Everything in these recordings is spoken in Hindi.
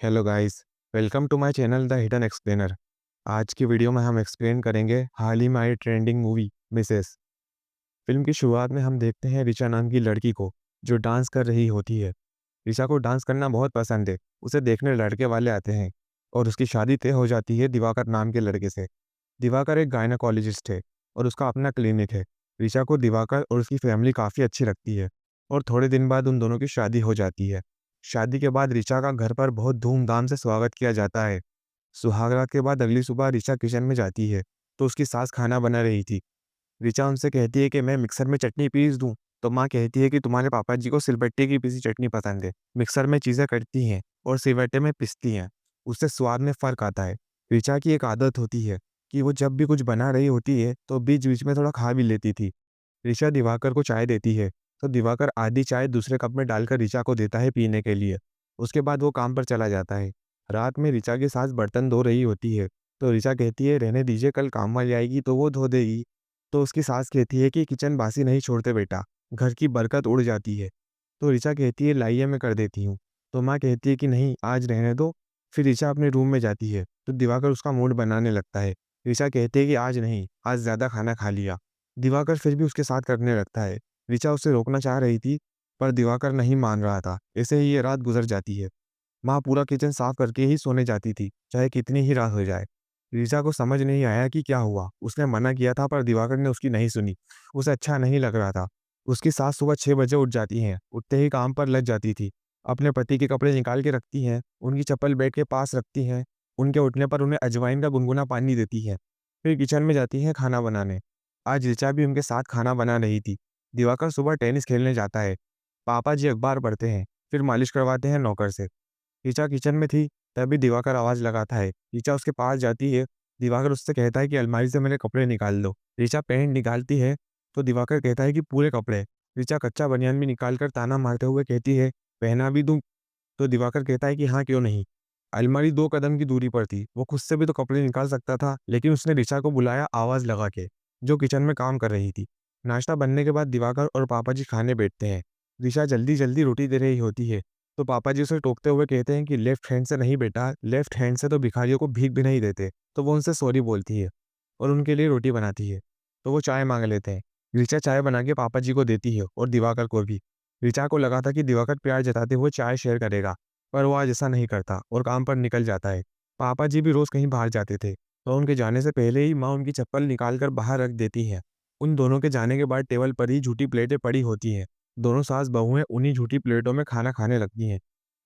Hello guys, welcome to my channel the hidden explainer. आज की वीडियो में हम एक्सप्लेन करेंगे हाल ही में आई ट्रेंडिंग मूवी मिसेस। फिल्म की शुरुआत में हम देखते हैं ऋचा नाम की लड़की को जो डांस कर रही होती है। ऋचा को डांस करना बहुत पसंद है। उसे देखने लड़के वाले आते हैं और उसकी शादी तय हो जाती है दिवाकर नाम के लड़के से। दिवाकर एक गायनाकोलॉजिस्ट है और उसका अपना क्लिनिक है। ऋचा को दिवाकर और उसकी फैमिली काफ़ी अच्छी लगती है और थोड़े दिन बाद उन दोनों की शादी हो जाती है। शादी के बाद ऋचा का घर पर बहुत धूमधाम से स्वागत किया जाता है। सुहागरात के बाद अगली सुबह ऋचा किचन में जाती है तो उसकी सास खाना बना रही थी। ऋचा उनसे कहती है कि मैं मिक्सर में चटनी पीस दूं, तो माँ कहती है कि तुम्हारे पापा जी को सिलबट्टे की पीसी चटनी पसंद है। मिक्सर में चीज़ें कटती हैं और सिलबट्टे में पिसती हैं, उससे स्वाद में फ़र्क आता है। ऋचा की एक आदत होती है कि वो जब भी कुछ बना रही होती है तो बीच-बीच में थोड़ा खा भी लेती थी। ऋचा दिवाकर को चाय देती है, तो दिवाकर आधी चाय दूसरे कप में डालकर ऋचा को देता है पीने के लिए। उसके बाद वो काम पर चला जाता है। रात में ऋचा की सास बर्तन धो रही होती है, तो ऋचा कहती है रहने दीजिए, कल काम वाली आएगी तो वो धो देगी। तो उसकी सास कहती है कि किचन बासी नहीं छोड़ते बेटा, घर की बरकत उड़ जाती है। तो ऋचा कहती है लाइए मैं कर देती हूँ। तो माँ कहती है कि नहीं आज रहने दो। फिर ऋचा अपने रूम में जाती है, तो दिवाकर उसका मूड बनाने लगता है। ऋचा कहती है कि आज नहीं, आज ज़्यादा खाना खा लिया। दिवाकर फिर भी उसके साथ करने लगता है। ऋचा उसे रोकना चाह रही थी, पर दिवाकर नहीं मान रहा था। ऐसे ही ये रात गुजर जाती है। माँ पूरा किचन साफ करके ही सोने जाती थी, चाहे कितनी ही रात हो जाए। ऋचा को समझ नहीं आया कि क्या हुआ। उसने मना किया था पर दिवाकर ने उसकी नहीं सुनी। उसे अच्छा नहीं लग रहा था। उसकी सास सुबह 6 बजे उठ जाती हैं, उठते ही काम पर लग जाती थी। अपने पति के कपड़े निकाल के रखती हैं, उनकी चप्पल बेड के पास रखती हैं, उनके उठने पर उन्हें अजवाइन का गुनगुना पानी देती हैं। फिर किचन में जाती हैं खाना बनाने। आज ऋचा भी उनके साथ खाना बना रही थी। दिवाकर सुबह टेनिस खेलने जाता है। पापा जी अखबार पढ़ते हैं, फिर मालिश करवाते हैं नौकर से। ऋचा किचन में थी, तभी दिवाकर आवाज़ लगाता है। ऋचा उसके पास जाती है। दिवाकर उससे कहता है कि अलमारी से मेरे कपड़े निकाल दो। ऋचा पैंट निकालती है, तो दिवाकर कहता है कि पूरे कपड़े। ऋचा कच्चा बनियान भी निकाल कर ताना मारते हुए कहती है, पहना भी दूँ? तो दिवाकर कहता है कि हाँ, क्यों नहीं। अलमारी 2 कदम की दूरी पर थी। वो खुद से भी तो कपड़े निकाल सकता था, लेकिन उसने ऋचा को बुलाया आवाज़ लगा के, जो किचन में काम कर रही थी। नाश्ता बनने के बाद दिवाकर और पापा जी खाने बैठते हैं। ऋचा जल्दी-जल्दी रोटी दे रही होती है, तो पापा जी उसे टोकते हुए कहते हैं कि लेफ्ट हैंड से नहीं बेटा, लेफ्ट हैंड से तो भिखारियों को भीख भी नहीं देते। तो वो उनसे सॉरी बोलती है और उनके लिए रोटी बनाती है। तो वो चाय माँग लेते हैं। ऋचा चाय बना के पापा जी को देती है और दिवाकर को भी। ऋचा को लगा था कि दिवाकर प्यार जताते हुए चाय शेयर करेगा, पर वो आज ऐसा नहीं करता और काम पर निकल जाता है। पापा जी भी रोज़ कहीं बाहर जाते थे, तो उनके जाने से पहले ही माँ उनकी चप्पल निकाल कर बाहर रख देती है। उन दोनों के जाने के बाद टेबल पर ही झूठी प्लेटें पड़ी होती हैं। दोनों सास-बहुएँ उन्हीं झूठी प्लेटों में खाना खाने लगती हैं।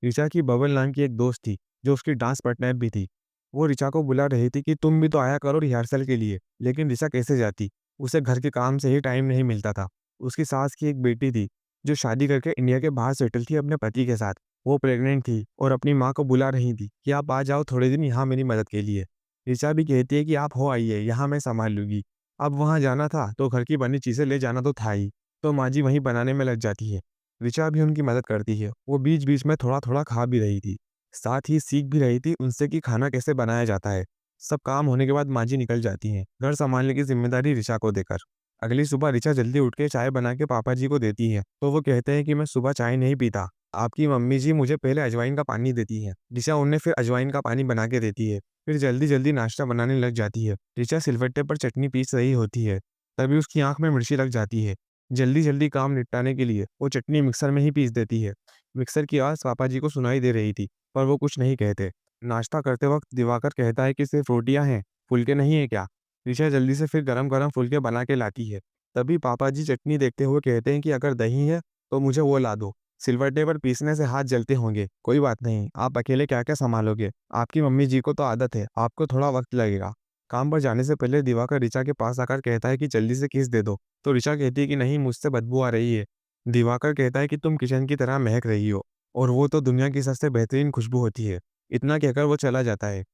ऋचा की बबल नाम की एक दोस्त थी, जो उसकी डांस पार्टनर भी थी। वो ऋचा को बुला रही थी कि तुम भी तो आया करो रिहर्सल के लिए, लेकिन ऋचा कैसे जाती? उसे घर के काम से ही टाइम नहीं मिलता था। उसकी सास की एक बेटी थी, जो शादी करके इंडिया के बाहर सेटल थी अपने पति के साथ। वो प्रेग्नेंट थी और अपनी माँ को बुला रही थी कि आप आ जाओ थोड़े दिन यहाँ मेरी मदद के लिए। ऋचा भी कहती है कि आप हो आइए, यहाँ मैं सँभाल लूँगी। अब वहाँ जाना था तो घर की बनी चीज़ें ले जाना तो था ही, तो माँ जी वहीं बनाने में लग जाती है। ऋचा भी उनकी मदद करती है। वो बीच-बीच में थोड़ा-थोड़ा खा भी रही थी। साथ ही सीख भी रही थी उनसे कि खाना कैसे बनाया जाता है। सब काम होने के बाद माँ जी निकल जाती हैं, घर सँभालने की ज़िम्मेदारी ऋचा को देकर। अगली सुबह ऋचा जल्दी उठ के चाय बना के पापा जी को देती है, तो वो कहते हैं कि मैं सुबह चाय नहीं पीता। आपकी मम्मी जी मुझे पहले अजवाइन का पानी देती हैं। ऋचा उन्हें फिर अजवाइन का पानी बना के देती है। फिर जल्दी-जल्दी नाश्ता बनाने लग जाती है। ऋचा सिलवट्टे पर चटनी पीस रही होती है, तभी उसकी आँख में मिर्ची लग जाती है। जल्दी-जल्दी काम निपटाने के लिए वो चटनी मिक्सर में ही पीस देती है। मिक्सर की आवाज़ पापा जी को सुनाई दे रही थी, पर वो कुछ नहीं कहते। नाश्ता करते वक़्त दिवाकर कहता है कि सिर्फ़ रोटियाँ हैं, फुलके नहीं हैं क्या? ऋचा जल्दी से फिर गरम-गरम फुलके बना के लाती है। तभी पापा जी चटनी देखते हुए कहते हैं कि अगर दही है, तो मुझे वो ला दो। सिलवट्टे पर पीसने से हाथ जलते होंगे, कोई बात नहीं, आप अकेले क्या-क्या सँभालोगे? आपकी मम्मी जी को तो आदत है, आपको थोड़ा वक़्त लगेगा। काम पर जाने से पहले दिवाकर ऋचा के पास आकर कहता है कि जल्दी से किस दे दो, तो ऋचा कहती है कि नहीं मुझसे बदबू आ रही है। दिवाकर कहता है कि तुम किचन की तरह महक रही हो और वो तो दुनिया की सबसे बेहतरीन खुशबू होती है। इतना कहकर वो चला जाता है।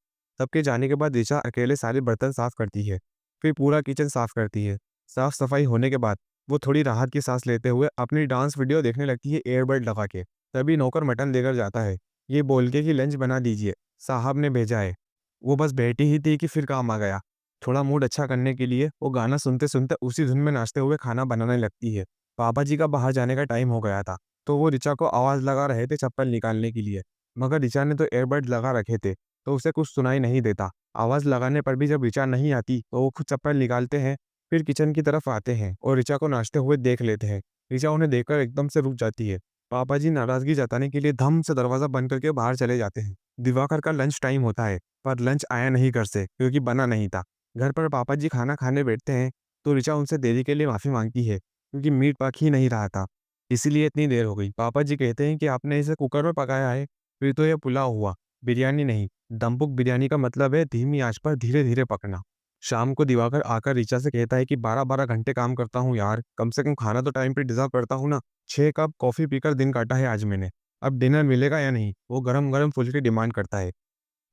सबके जाने के बाद ऋचा अकेले सारे बर्तन साफ करती है, फिर पूरा किचन साफ करती है। साफ-सफाई होने के बाद वो थोड़ी राहत की सांस लेते हुए अपनी डांस वीडियो देखने लगती है ईयरबड लगा के। तभी नौकर मटन लेकर जाता है, ये बोल के कि लंच बना दीजिए, साहब ने भेजा है। वो बस बैठी ही थी कि फिर काम आ गया। थोड़ा मूड अच्छा करने के लिए वो गाना सुनते-सुनते उसी धुन में नाचते हुए खाना बनाने लगती है। पापा जी का बाहर जाने का टाइम हो गया था, तो वो ऋचा को आवाज़ लगा रहे थे चप्पल निकालने के लिए। मगर ऋचा ने तो एयरबड लगा रखे थे, तो उसे कुछ सुनाई नहीं देता। आवाज़ लगाने पर भी जब ऋचा नहीं आती, तो वो खुद चप्पल निकालते हैं, फिर किचन की तरफ आते हैं और ऋचा को नाचते हुए देख लेते हैं। ऋचा उन्हें देखकर एकदम से रुक जाती है। पापा जी नाराज़गी जताने के लिए धम से दरवाज़ा बंद करके बाहर चले जाते हैं। दिवाकर का लंच टाइम होता है, पर लंच आया नहीं घर से क्योंकि बना नहीं था। घर पर पापा जी खाना खाने बैठते हैं, तो ऋचा उनसे देरी के लिए माफ़ी माँगती है, क्योंकि मीट पक ही नहीं रहा था, इसीलिए इतनी देर हो गई। पापा जी कहते हैं कि आपने इसे कुकर में पकाया है, फिर तो ये पुलाव हुआ, बिरयानी नहीं। दमपुक बिरयानी का मतलब है धीमी आँच पर धीरे-धीरे पकना। शाम को दिवाकर आकर ऋचा से कहता है कि 12-12 घंटे काम करता हूँ यार, कम से कम खाना तो टाइम पे डिज़र्व करता हूँ ना। 6 कप कॉफ़ी पीकर दिन काटा है आज मैंने, अब डिनर मिलेगा या नहीं? वो गरम-गरम फुल्की डिमांड करता है।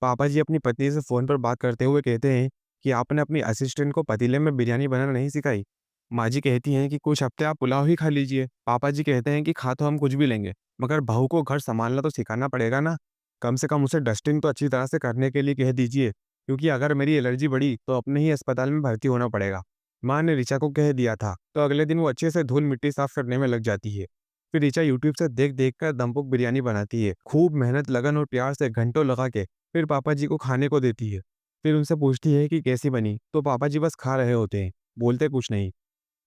पापा जी अपनी पत्नी से फ़ोन पर बात करते हुए कहते हैं कि आपने अपनी असिस्टेंट को पतीले में बिरयानी बनाना नहीं सिखाई। माँ जी कहती हैं कि कुछ हफ्ते आप पुलाव ही खा लीजिए। पापा जी कहते हैं कि खा तो हम कुछ भी लेंगे, मगर बहू को घर सँभालना तो सिखाना पड़ेगा ना। कम से कम उसे डस्टिंग तो अच्छी तरह से करने के लिए कह दीजिए, क्योंकि अगर मेरी एलर्जी बढ़ी तो अपने ही अस्पताल में भर्ती होना पड़ेगा। माँ ने ऋचा को कह दिया था, तो अगले दिन वो अच्छे से धूल-मिट्टी साफ करने में लग जाती है। फिर ऋचा यूट्यूब से देख-देख कर दमपुक बिरयानी बनाती है, खूब मेहनत, लगन और प्यार से घंटों लगा के। फिर पापा जी को खाने को देती है। फिर उनसे पूछती है कि कैसी बनी? तो पापा जी बस खा रहे होते हैं, बोलते कुछ नहीं।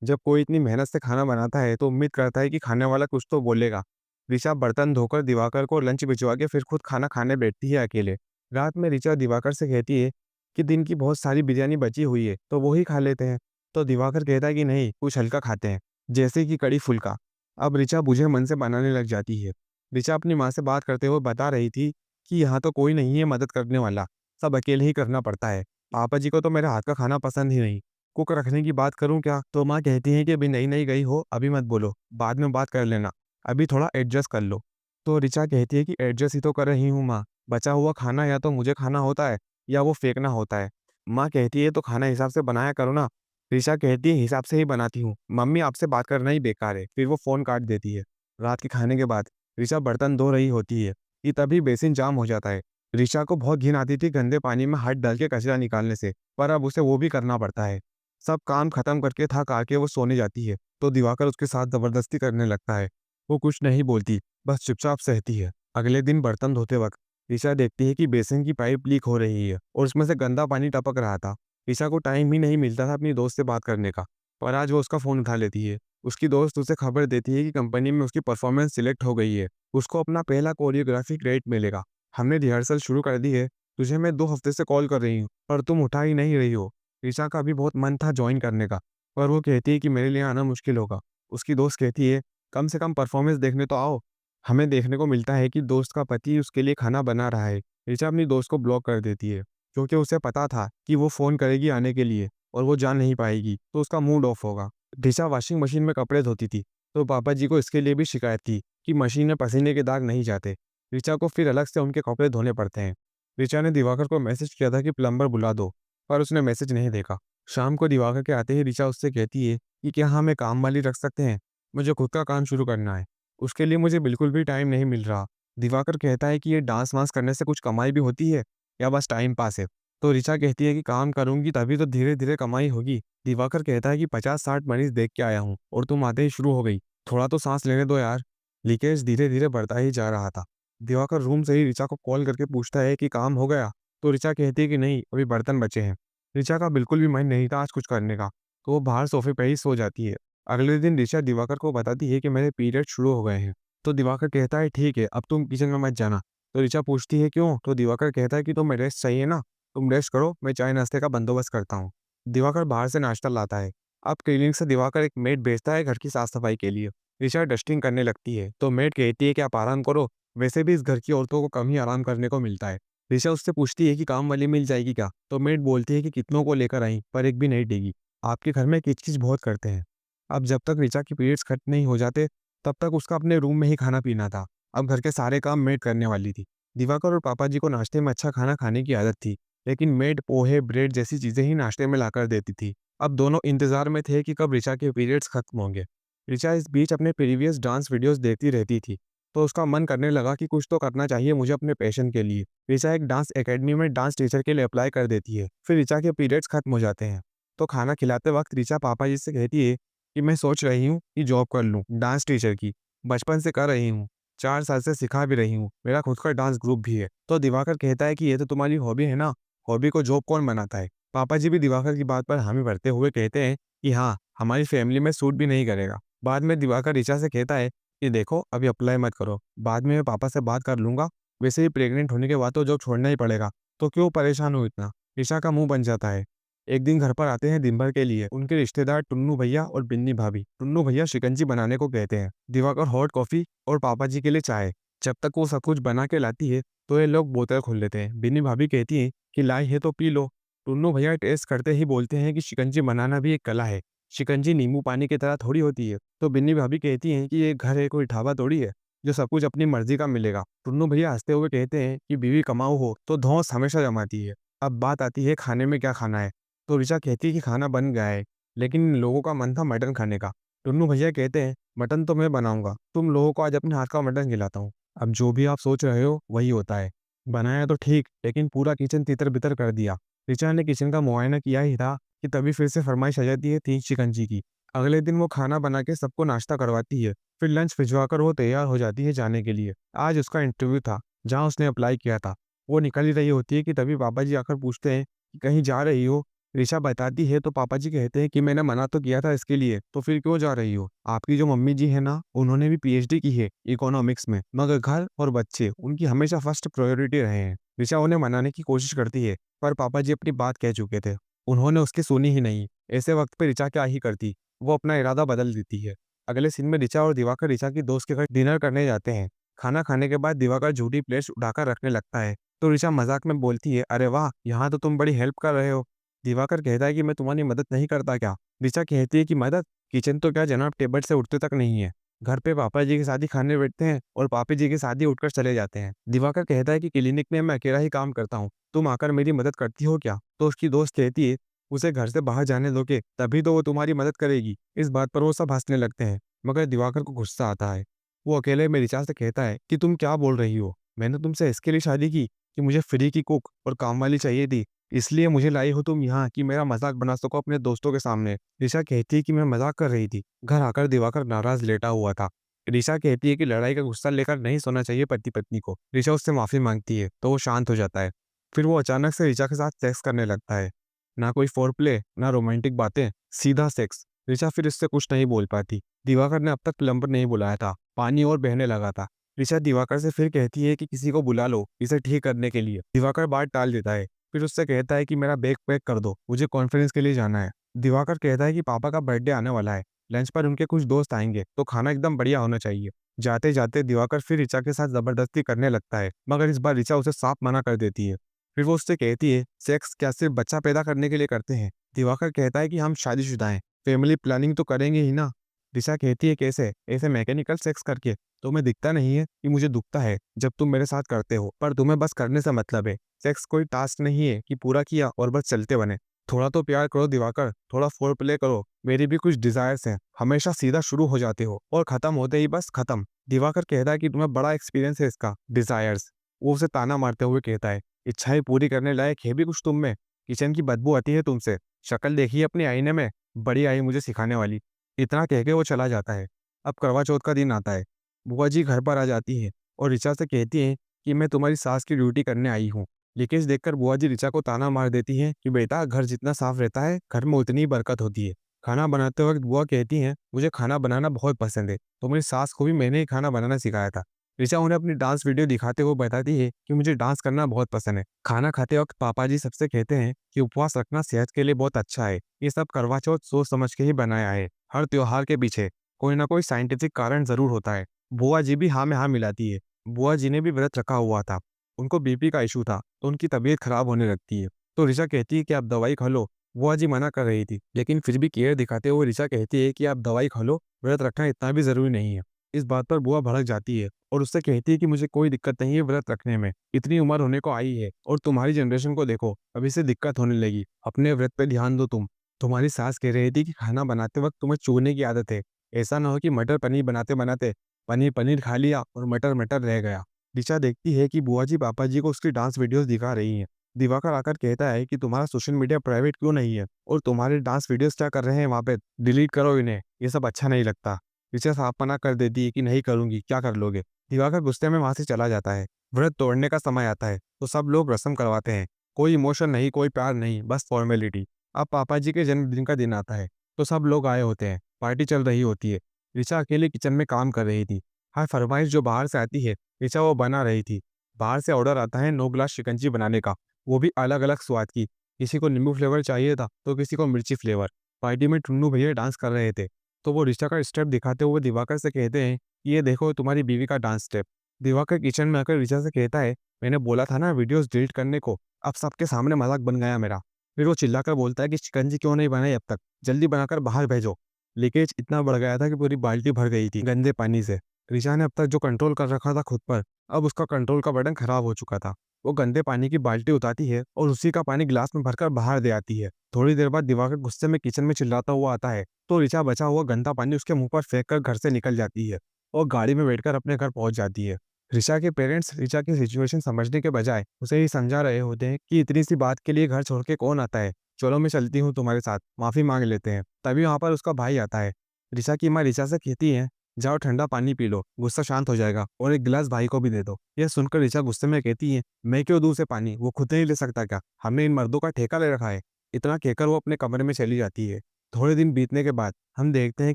जब कोई इतनी मेहनत से खाना बनाता है तो उम्मीद करता है कि खाने वाला कुछ तो बोलेगा। ऋचा बर्तन धोकर दिवाकर को लंच भिजवा के फिर खुद खाना खाने बैठती है अकेले। रात में ऋचा दिवाकर से कहती है कि दिन की बहुत सारी बिरयानी बची हुई है, तो वो ही खा लेते हैं। तो दिवाकर कहता है कि नहीं, कुछ हल्का खाते हैं, जैसे कि कड़ी फुल्का। अब ऋचा बुझे मन से बनाने लग जाती है। ऋचा अपनी माँ से बात करते हुए बता रही थी कि यहाँ तो कोई नहीं है मदद करने वाला, सब अकेले ही करना पड़ता है। पापा जी को तो मेरे हाथ का खाना पसंद ही नहीं। कुक रखने की बात करूँ क्या? तो माँ कहती हैं कि अभी नई-नई गई हो, अभी मत बोलो, बाद में बात कर लेना, अभी थोड़ा एडजस्ट कर लो। तो ऋचा कहती है कि एडजस्ट ही तो कर रही हूँ माँ, बचा हुआ खाना या तो मुझे खाना होता है या वो फेंकना होता है। माँ कहती है तो खाना हिसाब से बनाया करो ना। ऋचा कहती है हिसाब से ही बनाती हूँ, मम्मी आपसे बात करना ही बेकार है, फिर वो फ़ोन काट देती है। रात के खाने के बाद ऋचा बर्तन धो रही होती है कि तभी बेसिन जाम हो जाता है। ऋचा को बहुत घिन आती थी गंदे पानी में हाथ डाल के कचरा निकालने से, पर अब उसे वो भी करना पड़ता है। सब काम खत्म करके थक आके वो सोने जाती है, तो दिवाकर उसके साथ ज़बरदस्ती करने लगता है। वो कुछ नहीं बोलती, बस चुपचाप सहती है। अगले दिन बर्तन धोते वक़्त ईशा देखती है कि बेसिन की पाइप लीक हो रही है और उसमें से गंदा पानी टपक रहा था। ईशा को टाइम ही नहीं मिलता था अपनी दोस्त से बात करने का, पर आज वो उसका फ़ोन उठा लेती है। उसकी दोस्त उसे खबर देती है कि कंपनी में उसकी परफॉर्मेंस सिलेक्ट हो गई है। उसको अपना पहला कोरियोग्राफी क्रेडिट मिलेगा। हमने रिहर्सल शुरू कर दी है। तुझे मैं 2 हफ्ते से कॉल कर रही हूँ, पर तुम उठा ही नहीं रही हो। ऋचा का भी बहुत मन था जॉइन करने का, पर वो कहती है कि मेरे लिए आना मुश्किल होगा। उसकी दोस्त कहती है, कम से कम परफॉर्मेंस देखने तो आओ। हमें देखने को मिलता है कि दोस्त का पति उसके लिए खाना बना रहा है। ऋचा अपनी दोस्त को ब्लॉक कर देती है, क्योंकि उसे पता था कि वो फ़ोन करेगी आने के लिए और वो जा नहीं पाएगी, तो उसका मूड ऑफ होगा। ऋचा वॉशिंग मशीन में कपड़े धोती थी, तो पापा जी को इसके लिए भी शिकायत थी कि मशीन में पसीने के दाग नहीं जाते। ऋचा को फिर अलग से उनके कपड़े धोने पड़ते हैं। ऋचा ने दिवाकर को मैसेज किया था कि प्लम्बर बुला दो, पर उसने मैसेज नहीं देखा। शाम को दिवाकर के आते ही ऋचा उससे कहती है कि क्या हम एक काम वाली रख सकते हैं? मुझे खुद का काम शुरू करना है। उसके लिए मुझे बिल्कुल भी टाइम नहीं मिल रहा। दिवाकर कहता है कि ये डांस-वांस करने से कुछ कमाई भी होती है या बस टाइम पास है? तो ऋचा कहती है कि काम करूँगी तभी तो धीरे-धीरे कमाई होगी। दिवाकर कहता है कि 50-60 मरीज़ देख के आया हूँ और तुम आते ही शुरू हो गई। थोड़ा तो साँस लेने दो यार। लीकेज धीरे-धीरे बढ़ता ही जा रहा था। दिवाकर रूम से ही ऋचा को कॉल करके पूछता है कि काम हो गया? तो ऋचा कहती है कि नहीं, अभी बर्तन बचे हैं। ऋचा का बिल्कुल भी मन नहीं था आज कुछ करने का, तो वो बाहर सोफ़े पे ही सो जाती है। अगले दिन ऋचा दिवाकर को बताती है कि मेरे पीरियड शुरू हो गए हैं। तो दिवाकर कहता है ठीक है, अब तुम किचन में मत जाना। तो ऋचा पूछती है क्यों? तो दिवाकर कहता है कि तुम्हें रेस्ट चाहिए ना, तुम रेस्ट करो, मैं चाय-नाश्ते का बंदोबस्त करता हूँ। दिवाकर बाहर से नाश्ता लाता है। अब क्लीनिक से दिवाकर एक मेड भेजता है घर की साफ-सफाई के लिए। ऋचा डस्टिंग करने लगती है, तो मेड कहती है कि आप आराम करो, वैसे भी इस घर की औरतों को कम ही आराम करने को मिलता है। ऋचा उससे पूछती है कि काम वाली मिल जाएगी क्या? तो मेड बोलती है कि कितनों को लेकर आई, पर एक भी नहीं टिकी। आपके घर में किच-किच बहुत करते हैं। अब जब तक ऋचा के पीरियड्स खत्म नहीं हो जाते, तब तक उसका अपने रूम में ही खाना-पीना था। अब घर के सारे काम मेड करने वाली थी। दिवाकर और पापा जी को नाश्ते में अच्छा खाना खाने की आदत थी, लेकिन मेड पोहे, ब्रेड जैसी चीज़ें ही नाश्ते में लाकर देती थी। अब दोनों इंतज़ार में थे कि कब ऋचा के पीरियड्स खत्म होंगे। ऋचा इस बीच अपने प्रीवियस डांस वीडियोज़ देखती रहती थी, तो उसका मन करने लगा कि कुछ तो करना चाहिए मुझे अपने पैशन के लिए। ऋचा एक डांस अकेडमी में डांस टीचर के लिए अप्लाई कर देती है। फिर ऋचा के पीरियड्स खत्म हो जाते हैं, तो खाना खिलाते वक़्त ऋचा पापा जी से कहती है कि मैं सोच रही हूँ कि जॉब कर लूँ, डांस टीचर की, बचपन से कर रही हूँ। 4 साल से सिखा भी रही हूँ, मेरा खुद का डांस ग्रुप भी है। तो दिवाकर कहता है कि ये तो तुम्हारी हॉबी है ना, हॉबी को जॉब कौन बनाता है। पापा जी भी दिवाकर की बात पर हामी भरते हुए कहते हैं कि हाँ, हमारी फैमिली में सूट भी नहीं करेगा। बाद में दिवाकर ऋचा से कहता है कि देखो अभी अप्लाई मत करो, बाद में मैं पापा से बात कर लूंगा, वैसे ही प्रेग्नेंट होने के बाद तो जॉब छोड़ना ही पड़ेगा, तो क्यों परेशान हो इतना। ऋचा का मुंह बन जाता है। एक दिन घर पर आते हैं दिन भर के लिए उनके रिश्तेदार टुन्नू भैया और बिन्नी भाभी। टुन्नू भैया शिकंजी बनाने को कहते हैं, दिवाकर हॉट कॉफी और पापा जी के लिए चाय। जब तक वो सब कुछ बना के लाती है तो ये लोग बोतल खोल लेते हैं। बिन्नी भाभी कहती हैं कि लाई है तो पी लो। टुन्नू भैया टेस्ट करते ही बोलते हैं कि शिकंजी बनाना भी एक कला है, शिकंजी नींबू पानी की तरह थोड़ी होती है। तो बिन्नी भाभी कहती हैं कि ये घर है, कोई ढाबा थोड़ी है जो सब कुछ अपनी मर्जी का मिलेगा। टुन्नू भैया हंसते हुए कहते हैं कि बीवी कमाऊ हो तो धौंस हमेशा जमाती है। अब बात आती है खाने में क्या खाना है। तो ऋचा कहती है कि खाना बन गया है, लेकिन इन लोगों का मन था मटन खाने का। टुन्नू भैया कहते हैं मटन तो मैं बनाऊंगा, तुम लोगों को आज अपने हाथ का मटन खिलाता हूँ। अब जो भी आप सोच रहे हो वही होता है। बनाया तो ठीक, लेकिन पूरा किचन तितर बितर कर दिया। ऋचा ने किचन का मुआयना किया ही था कि तभी फिर से फरमाइश आ जाती है थी शिकंजी की। अगले दिन वो खाना बना के सबको नाश्ता करवाती है, फिर लंच भिजवाकर वो तैयार हो जाती है जाने के लिए। आज उसका इंटरव्यू था जहाँ उसने अप्लाई किया था। वो निकल ही रही होती है कि तभी पापा जी आकर पूछते हैं कि कहीं जा रही हो। ऋचा बताती है तो पापा जी कहते हैं कि मैंने मना तो किया था इसके लिए, तो फिर क्यों जा रही हो। आपकी जो मम्मी जी है ना, उन्होंने भी पीएचडी की है इकोनॉमिक्स में, मगर घर और बच्चे उनकी हमेशा फर्स्ट प्रायोरिटी रहे हैं। ऋचा उन्हें मनाने की कोशिश करती है, पर पापा जी अपनी बात कह चुके थे, उन्होंने उसकी सुनी ही नहीं। ऐसे वक्त पे ऋचा क्या ही करती, वो अपना इरादा बदल देती है। अगले सीन में ऋचा और दिवाकर ऋचा की दोस्त के घर डिनर करने जाते हैं। खाना खाने के बाद दिवाकर झूठी प्लेट्स उठाकर रखने लगता है, तो ऋचा मजाक में बोलती है, अरे वाह, यहाँ तो तुम बड़ी हेल्प कर रहे हो। दिवाकर कहता है कि मैं तुम्हारी मदद नहीं करता क्या। ऋचा कहती है कि मदद, किचन तो क्या जनाब टेबल से उठते तक नहीं है। घर पे पापा जी के साथ ही खाने बैठते हैं और पापी जी के साथ ही उठकर चले जाते हैं। दिवाकर कहता है कि क्लिनिक में मैं अकेला ही काम करता हूँ, तुम आकर मेरी मदद करती हो क्या। तो उसकी दोस्त कहती है उसे घर से बाहर जाने दोगे तभी तो वो तुम्हारी मदद करेगी। इस बात पर वो सब हंसने लगते हैं, मगर दिवाकर को गुस्सा आता है। वो अकेले में ऋचा से कहता है कि तुम क्या बोल रही हो, मैंने तुमसे इसके लिए शादी की कि मुझे फ्री की कुक और काम वाली चाहिए थी, इसलिए मुझे लाई हो तुम यहाँ कि मेरा मजाक बना सको अपने दोस्तों के सामने। ऋचा कहती है कि मैं मजाक कर रही थी। घर आकर दिवाकर नाराज लेटा हुआ था। ऋचा कहती है कि लड़ाई का गुस्सा लेकर नहीं सोना चाहिए पति पत्नी को। ऋचा उससे माफी मांगती है तो वो शांत हो जाता है। फिर वो अचानक से ऋचा के साथ सेक्स करने लगता है। ना कोई फोर प्ले, ना रोमांटिक बातें, सीधा सेक्स। ऋचा फिर इससे कुछ नहीं बोल पाती। दिवाकर ने अब तक प्लम्बर नहीं बुलाया था, पानी और बहने लगा था। ऋचा दिवाकर से फिर कहती है कि किसी को बुला लो इसे ठीक करने के लिए। दिवाकर बात टाल देता है, फिर उससे कहता है कि मेरा बैग पैक कर दो, मुझे कॉन्फ्रेंस के लिए जाना है। दिवाकर कहता है कि पापा का बर्थडे आने वाला है, लंच पर उनके कुछ दोस्त आएंगे तो खाना एकदम बढ़िया होना चाहिए। जाते जाते दिवाकर फिर ऋचा के साथ जबरदस्ती करने लगता है, मगर इस बार ऋचा उसे साफ मना कर देती है। फिर वो उससे कहती है सेक्स क्या सिर्फ बच्चा पैदा करने के लिए करते हैं। दिवाकर कहता है कि हम शादीशुदा हैं, फैमिली प्लानिंग तो करेंगे ही ना। ऋचा कहती है कैसे, ऐसे मैकेनिकल सेक्स करके। तुम्हें दिखता नहीं है कि मुझे दुखता है जब तुम मेरे साथ करते हो, पर तुम्हें बस करने से मतलब है। सेक्स कोई टास्क नहीं है कि पूरा किया और बस चलते बने। थोड़ा तो प्यार करो दिवाकर, थोड़ा फोर प्ले करो, मेरी भी कुछ डिजायर्स हैं। हमेशा सीधा शुरू हो जाते हो और खत्म होते ही बस खत्म। दिवाकर कहता है कि तुम्हें बड़ा एक्सपीरियंस है इसका डिजायर्स। वो उसे ताना मारते हुए कहता है इच्छाएं पूरी करने लायक है भी कुछ तुम में। किचन की बदबू आती है तुमसे, शक्ल देखिए अपने आईने में, बड़ी आई मुझे सिखाने वाली। इतना कह के वो चला जाता है। अब करवा चौथ का दिन आता है। बुआ जी घर पर आ जाती है और ऋचा से कहती हैं कि मैं तुम्हारी सास की ड्यूटी करने आई हूँ। लीकेज देखकर बुआ जी ऋचा को ताना मार देती हैं कि बेटा घर जितना साफ रहता है घर में उतनी ही बरकत होती है। खाना बनाते वक्त बुआ कहती हैं मुझे खाना बनाना बहुत पसंद है, तो मेरी सास को भी मैंने ही खाना बनाना सिखाया था। ऋचा उन्हें अपनी डांस वीडियो दिखाते हुए बताती है कि मुझे डांस करना बहुत पसंद है। खाना खाते वक्त पापा जी सबसे कहते हैं कि उपवास रखना सेहत के लिए बहुत अच्छा है। ये सब करवा चौथ सोच समझ के ही बनाया है। हर त्योहार के पीछे कोई ना कोई साइंटिफिक कारण जरूर होता है। बुआ जी भी हाँ में हाँ मिलाती है। बुआ जी ने भी व्रत रखा हुआ था, उनको बीपी का इशू था तो उनकी तबीयत खराब होने लगती है। तो ऋचा कहती है कि आप दवाई खा लो। बुआ जी मना कर रही थी, लेकिन फिर भी केयर दिखाते हुए ऋचा कहती है कि आप दवाई खा लो, व्रत रखना इतना भी जरूरी नहीं है। इस बात पर बुआ भड़क जाती है और उससे कहती है कि मुझे कोई दिक्कत नहीं है व्रत रखने में, इतनी उम्र होने को आई है और तुम्हारी जनरेशन को देखो अभी से दिक्कत होने लगी, अपने व्रत पे ध्यान दो तुम। तुम्हारी सास कह रही थी कि खाना बनाते वक्त तुम्हें चूरने की आदत है, ऐसा ना हो कि मटर पनीर बनाते बनाते पनीर पनीर खा लिया और मटर मटर रह गया। ऋचा देखती है कि बुआ जी पापा जी को उसकी डांस वीडियोस दिखा रही हैं। दिवाकर आकर कहता है कि तुम्हारा सोशल मीडिया प्राइवेट क्यों नहीं है और तुम्हारे डांस वीडियोस क्या कर रहे हैं वहाँ पे, डिलीट करो इन्हें, ये सब अच्छा नहीं लगता। ऋचा साफ मना कर देती है कि नहीं करूंगी, क्या कर लोगे। दिवाकर गुस्से में वहां से चला जाता है। व्रत तोड़ने का समय आता है तो सब लोग रस्म करवाते हैं। कोई इमोशन नहीं, कोई प्यार नहीं, बस फॉर्मेलिटी। अब पापा जी के जन्मदिन का दिन आता है तो सब लोग आए होते हैं, पार्टी चल रही होती है। ऋचा अकेले किचन में काम कर रही थी। हर फरमाइश जो बाहर से आती है, ऋचा वो बना रही थी। बाहर से ऑर्डर आता है 9 ग्लास शिकंजी बनाने का, वो भी अलग अलग स्वाद की। किसी को नींबू फ्लेवर चाहिए था तो किसी को मिर्ची फ्लेवर। पार्टी में टुन्नू भैया डांस कर रहे थे तो वो ऋचा का स्टेप दिखाते हुए दिवाकर से कहते हैं कि ये देखो तुम्हारी बीवी का डांस स्टेप। दिवाकर किचन में आकर ऋचा से कहता है, मैंने बोला था ना वीडियोस डिलीट करने को, अब सबके सामने मजाक बन गया मेरा। फिर वो चिल्लाकर बोलता है कि शिकंजी क्यों नहीं बनाई अब तक, जल्दी बनाकर बाहर भेजो। लीकेज इतना बढ़ गया था कि पूरी बाल्टी भर गई थी गंदे पानी से। ऋचा ने अब तक जो कंट्रोल कर रखा था खुद पर, अब उसका कंट्रोल का बटन खराब हो चुका था। वो गंदे पानी की बाल्टी उठाती है और उसी का पानी गिलास में भरकर बाहर दे आती है। थोड़ी देर बाद दिवाकर गुस्से में किचन में चिल्लाता हुआ आता है तो ऋचा बचा हुआ गंदा पानी उसके मुंह पर फेंक कर घर से निकल जाती है और गाड़ी में बैठकर अपने घर पहुंच जाती है। ऋचा के पेरेंट्स ऋचा की सिचुएशन समझने के बजाय उसे ही समझा रहे होते हैं कि इतनी सी बात के लिए घर छोड़ के कौन आता है, चलो मैं चलती हूँ तुम्हारे साथ, माफी मांग लेते हैं। तभी वहां पर उसका भाई आता है। ऋचा की माँ ऋचा से कहती है, जाओ ठंडा पानी पी लो, गुस्सा शांत हो जाएगा, और एक गिलास भाई को भी दे दो। यह सुनकर ऋचा गुस्से में कहती है, मैं क्यों दूं उसे पानी, वो खुद नहीं ले सकता क्या, हमने इन मर्दों का ठेका ले रखा है। इतना कहकर वो अपने कमरे में चली जाती है। थोड़े दिन बीतने के बाद हम देखते हैं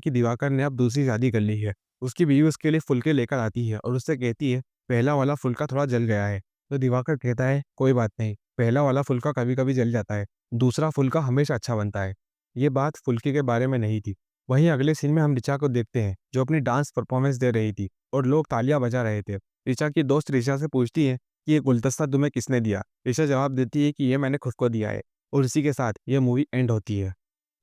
कि दिवाकर ने अब दूसरी शादी कर ली है। उसकी बीवी उसके लिए फुलके लेकर आती है और उससे कहती है, पहला वाला फुलका थोड़ा जल गया है। तो दिवाकर कहता है, कोई बात नहीं, पहला वाला फुलका कभी कभी जल जाता है, दूसरा फुलका हमेशा अच्छा बनता है। ये बात फुल्की के बारे में नहीं थी। वहीं अगले सीन में हम ऋचा को देखते हैं जो अपनी डांस परफॉर्मेंस दे रही थी और लोग तालियां बजा रहे थे। ऋचा की दोस्त ऋचा से पूछती है कि ये गुलदस्ता तुम्हें किसने दिया। ऋचा जवाब देती है कि ये मैंने खुद को दिया है, और इसी के साथ ये मूवी एंड होती है।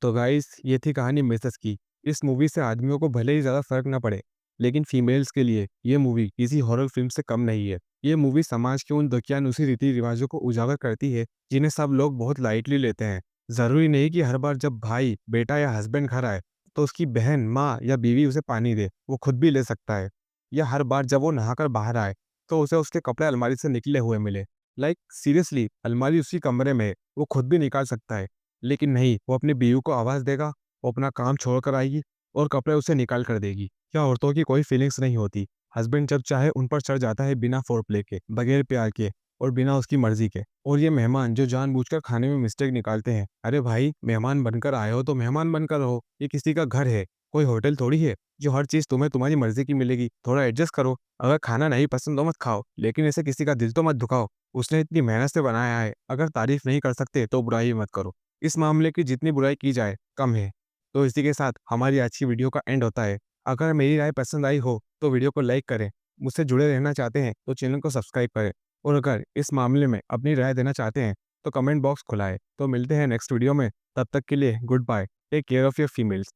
तो गाइस, ये थी कहानी मिसेस की। इस मूवी से आदमियों को भले ही ज़्यादा फर्क ना पड़े, लेकिन फीमेल्स के लिए ये मूवी किसी हॉरर फिल्म से कम नहीं है। ये मूवी समाज के उन दकियानुसी रीति रिवाजों को उजागर करती है जिन्हें सब लोग बहुत लाइटली लेते हैं। ज़रूरी नहीं कि हर बार जब भाई, बेटा या हस्बैंड घर आए तो उसकी बहन, माँ या बीवी उसे पानी दे, वो खुद भी ले सकता है। या हर बार जब वो नहाकर बाहर आए तो उसे उसके कपड़े अलमारी से निकले हुए मिले। लाइक सीरियसली, अलमारी उसी कमरे में है, वो खुद भी निकाल सकता है। लेकिन नहीं, वो अपनी बीवी को आवाज़ देगा, वो अपना काम छोड़ कर आएगी और कपड़े उसे निकाल कर देगी। क्या औरतों की कोई फीलिंग्स नहीं होती? हस्बैंड जब चाहे उन पर चढ़ जाता है बिना फोरप्ले के, बगैर प्यार के और बिना उसकी मर्जी के। और ये मेहमान जो जानबूझकर खाने में मिस्टेक निकालते हैं, अरे भाई, मेहमान बनकर आए हो तो मेहमान बनकर रहो। ये किसी का घर है, कोई होटल थोड़ी है जो हर चीज़ तुम्हें तुम्हारी मर्जी की मिलेगी। थोड़ा एडजस्ट करो। अगर खाना नहीं पसंद तो मत खाओ, लेकिन ऐसे किसी का दिल तो मत दुखाओ। उसने इतनी मेहनत से बनाया है, अगर तारीफ नहीं कर सकते तो बुराई मत करो। इस मामले की जितनी बुराई की जाए कम है। तो इसी के साथ हमारी आज की वीडियो का एंड होता है। अगर मेरी राय पसंद आई हो तो वीडियो को लाइक करें। मुझसे जुड़े रहना चाहते हैं तो चैनल को सब्सक्राइब करें। और अगर इस मामले में अपनी राय देना चाहते हैं तो कमेंट बॉक्स खुला है। तो मिलते हैं नेक्स्ट वीडियो में। तब तक के लिए good bye. Take care of your females.